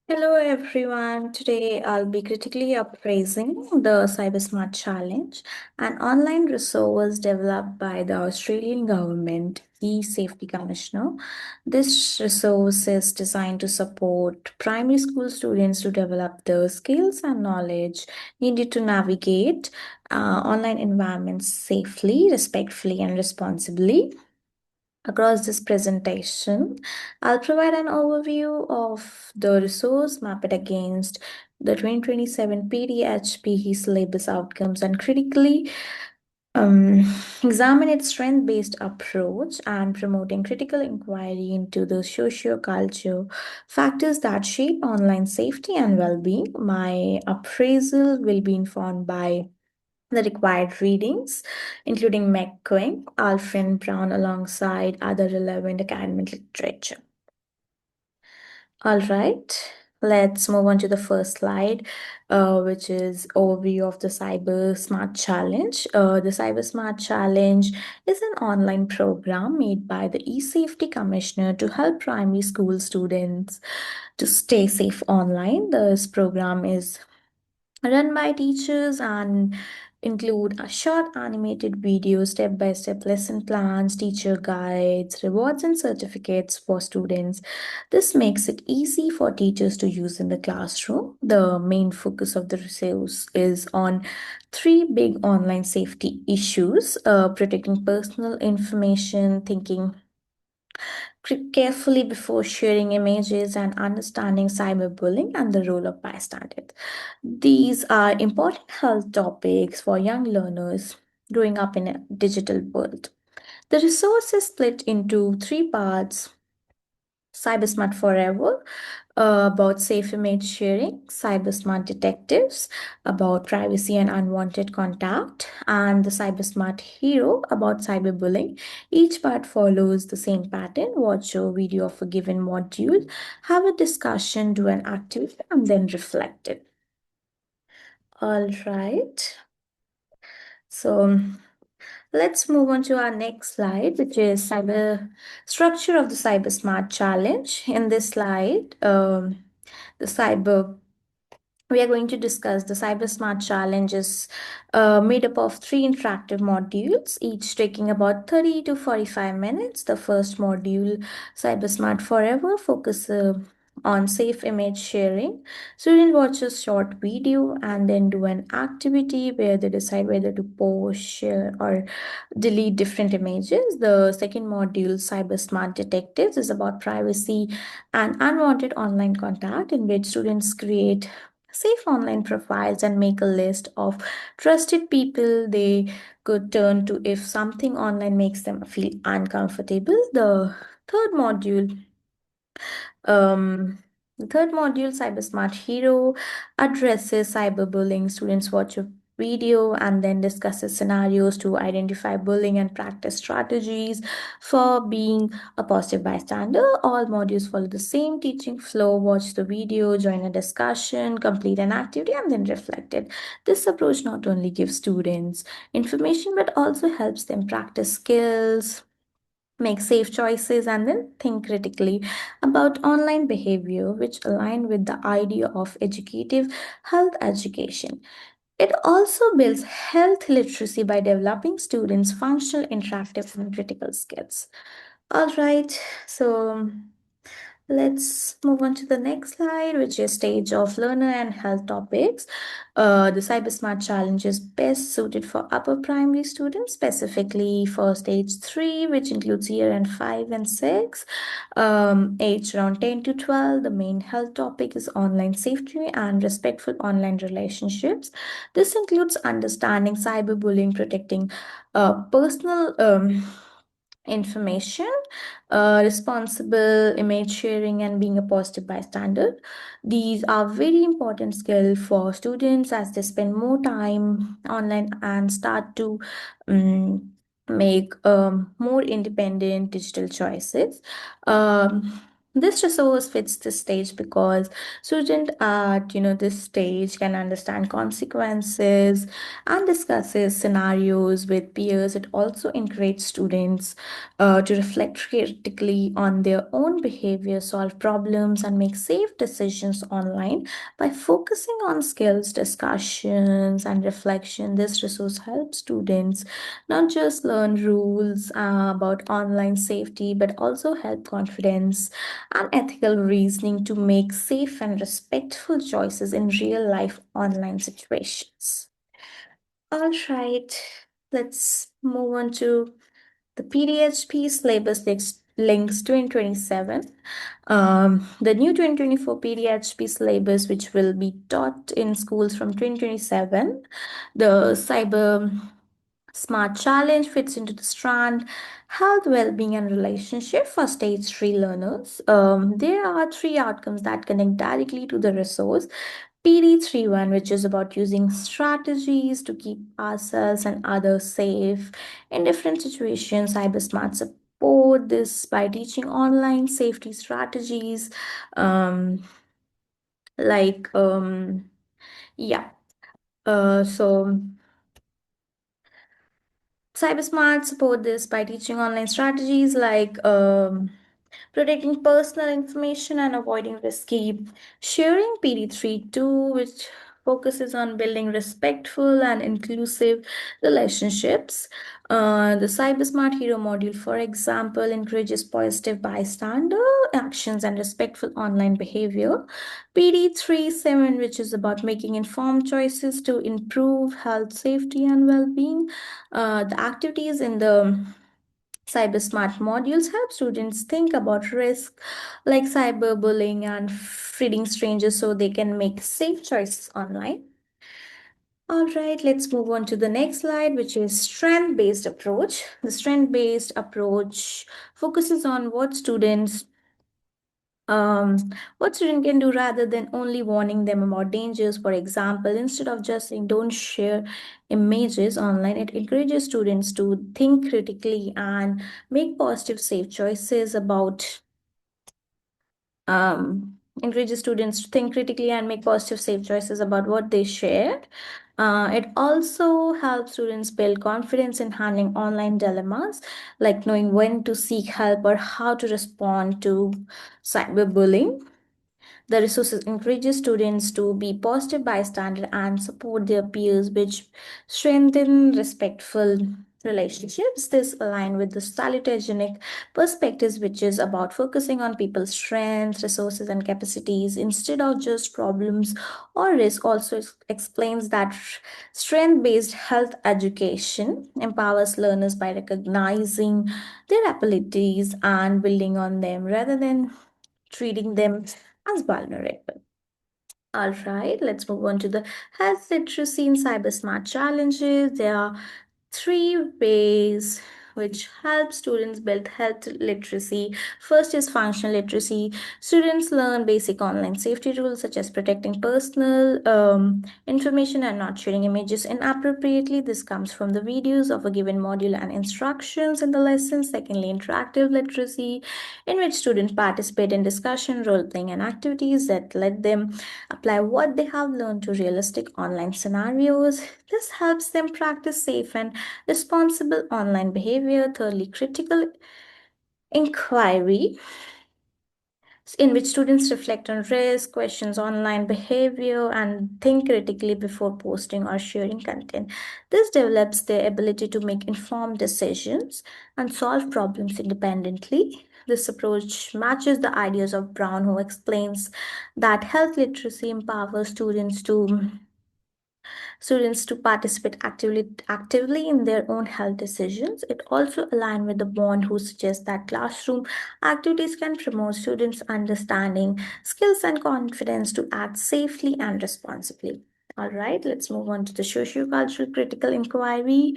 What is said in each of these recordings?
Hello everyone. Today I'll be critically appraising the Cybersmart Challenge, an online resource developed by the Australian government e-safety commissioner. This resource is designed to support primary school students to develop the skills and knowledge needed to navigate online environments safely, respectfully, and responsibly. Across this presentation, I'll provide an overview of the resource, map it against the 2027 PDHPE syllabus outcomes, and critically um, examine its strength-based approach and promoting critical inquiry into the socio-culture factors that shape online safety and well-being. My appraisal will be informed by the required readings, including McQueen, Alfred Brown, alongside other relevant academic literature. All right, let's move on to the first slide, which is overview of the Cyber Smart Challenge. The Cyber Smart Challenge is an online program made by the eSafety Commissioner to help primary school students to stay safe online. This program is run by teachers and include a short animated video, step-by-step lesson plans, teacher guides, rewards and certificates for students. This makes it easy for teachers to use in the classroom. The main focus of the resource is on three big online safety issues: protecting personal information, thinking carefully before sharing images, and understanding cyberbullying and the role of bystanders. These are important health topics for young learners growing up in a digital world. The resource is split into three parts: Cybersmart Forever, about safe image sharing, Cybersmart Detectives, about privacy and unwanted contact, and the Cybersmart Hero, about cyberbullying. Each part follows the same pattern: watch a video of a given module, have a discussion, do an activity, and then reflect it. All right. So let's move on to our next slide, which is cyber structure of the Cyber Smart Challenge. In this slide, the cyber we are going to discuss the Cyber Smart Challenge is made up of three interactive modules, each taking about 30 to 45 minutes. The first module, Cyber Smart Forever, focuses on safe image sharing. Student watches short video and then do an activity where they decide whether to post, share, or delete different images. The second module, Cyber Smart Detectives, is about privacy and unwanted online contact, in which students create safe online profiles and make a list of trusted people they could turn to if something online makes them feel uncomfortable. Third module, um, the third module, Cybersmart Hero, addresses cyberbullying. Students watch a video and then discusses scenarios to identify bullying and practice strategies for being a positive bystander. All modules follow the same teaching flow: watch the video, join a discussion, complete an activity, and then reflect it. This approach not only gives students information but also helps them practice skills, make safe choices, and then think critically about online behavior, which align with the idea of educative health education. It also builds health literacy by developing students functional, interactive, and critical skills. All right, so let's move on to the next slide, which is stage of learner and health topics. The Cybersmart Challenge is best suited for upper primary students, specifically for stage 3, which includes year and 5 and 6, age around 10 to 12. The main health topic is online safety and respectful online relationships. This includes understanding cyberbullying, protecting personal information, responsible image sharing, and being a positive bystander. These are very important skills for students as they spend more time online and start to make more independent digital choices. Um, This resource fits this stage because student at this stage can understand consequences and discusses scenarios with peers. It also encourages students to reflect critically on their own behavior, solve problems, and make safe decisions online. By focusing on skills, discussions, and reflection, this resource helps students not just learn rules about online safety, but also help confidence and ethical reasoning to make safe and respectful choices in real life online situations. All right, let's move on to the PDHP syllabus links 2027. The new 2024 PDHP syllabus, which will be taught in schools from 2027, the cyber Smart Challenge fits into the strand health, well being, and relationship for stage 3 learners. There are three outcomes that connect directly to the resource. PD31, which is about using strategies to keep ourselves and others safe in different situations. Cybersmart support this by teaching online safety strategies. Um, like, yeah. So Cybersmart support this by teaching online strategies like protecting personal information and avoiding risky sharing. PD32, which focuses on building respectful and inclusive relationships. The Cybersmart Hero module, for example, encourages positive bystander actions and respectful online behavior. PD37, which is about making informed choices to improve health, safety, and well being. The activities in the Cybersmart modules help students think about risk like cyberbullying and feeding strangers so they can make safe choices online. All right, let's move on to the next slide, which is strength based approach. The strength based approach focuses on um, what student can do rather than only warning them about dangers. For example, instead of just saying don't share images online, it encourages students to think critically and make positive, safe choices about encourages students to think critically and make positive, safe choices about what they share. It also helps students build confidence in handling online dilemmas, like knowing when to seek help or how to respond to cyberbullying. The resources encourages students to be positive bystander and support their peers, which strengthen respectful relationships. This align with the salutogenic perspectives, which is about focusing on people's strengths, resources, and capacities instead of just problems or risk. Also explains that strength-based health education empowers learners by recognizing their abilities and building on them rather than treating them as vulnerable. All right, let's move on to the health literacy in cyber smart challenges. There are three ways which help students build health literacy. First is functional literacy. Students learn basic online safety rules such as protecting personal information and not sharing images inappropriately. This comes from the videos of a given module and instructions in the lesson. Secondly, interactive literacy, in which students participate in discussion, role playing, and activities that let them apply what they have learned to realistic online scenarios. This helps them practice safe and responsible online behavior. Thirdly, critical inquiry, in which students reflect on risk, questions online behavior, and think critically before posting or sharing content. This develops their ability to make informed decisions and solve problems independently. This approach matches the ideas of Brown, who explains that health literacy empowers students to participate actively in their own health decisions. It also aligns with the bond who suggests that classroom activities can promote students' understanding, skills, and confidence to act safely and responsibly. All right, let's move on to the socio-cultural critical inquiry,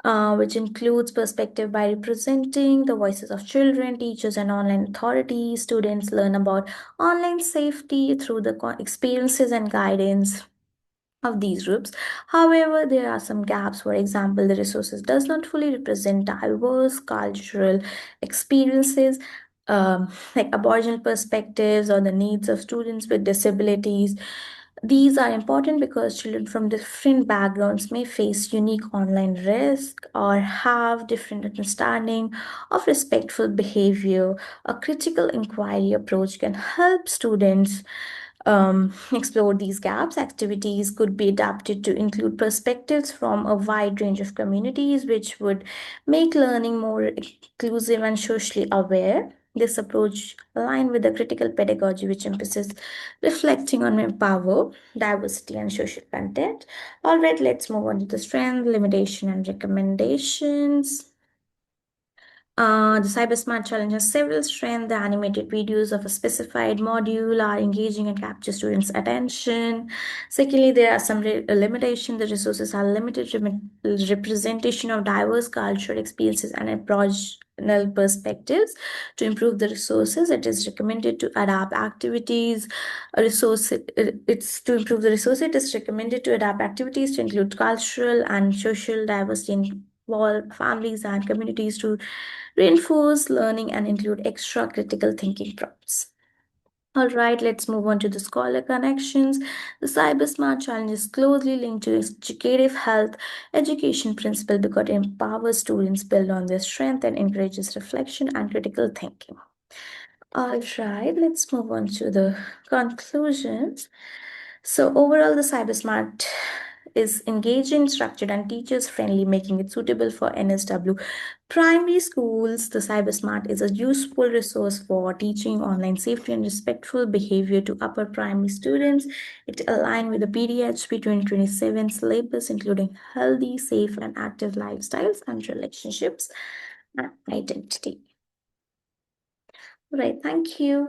which includes perspective by representing the voices of children, teachers, and online authorities. Students learn about online safety through the experiences and guidance of these groups. However, there are some gaps. For example, the resources does not fully represent diverse cultural experiences like Aboriginal perspectives or the needs of students with disabilities. These are important because children from different backgrounds may face unique online risk or have different understanding of respectful behavior. A critical inquiry approach can help students explore these gaps. Activities could be adapted to include perspectives from a wide range of communities, which would make learning more inclusive and socially aware. This approach aligns with the critical pedagogy, which emphasizes reflecting on empower, diversity, and social content. All right, let's move on to the strength, limitation, and recommendations. The Cybersmart challenge has several strengths. The animated videos of a specified module are engaging and capture students' attention. Secondly, there are some limitations. The resources are limited representation of diverse cultural experiences and Aboriginal perspectives. To improve the resources, it is recommended to adapt activities. A resource, it's to improve the resource. It is recommended to adapt activities to include cultural and social diversity in involve families and communities to reinforce learning and include extra critical thinking prompts. All right, let's move on to the scholar connections. The Cybersmart challenge is closely linked to educative health education principle because it empowers students build on their strength and encourages reflection and critical thinking. All right, let's move on to the conclusions. So overall, the Cybersmart is engaging, structured, and teachers friendly, making it suitable for NSW primary schools. The Cybersmart is a useful resource for teaching online safety and respectful behavior to upper primary students. It aligns with the PDHP 2027 syllabus, including healthy, safe, and active lifestyles and relationships and identity. Right, thank you.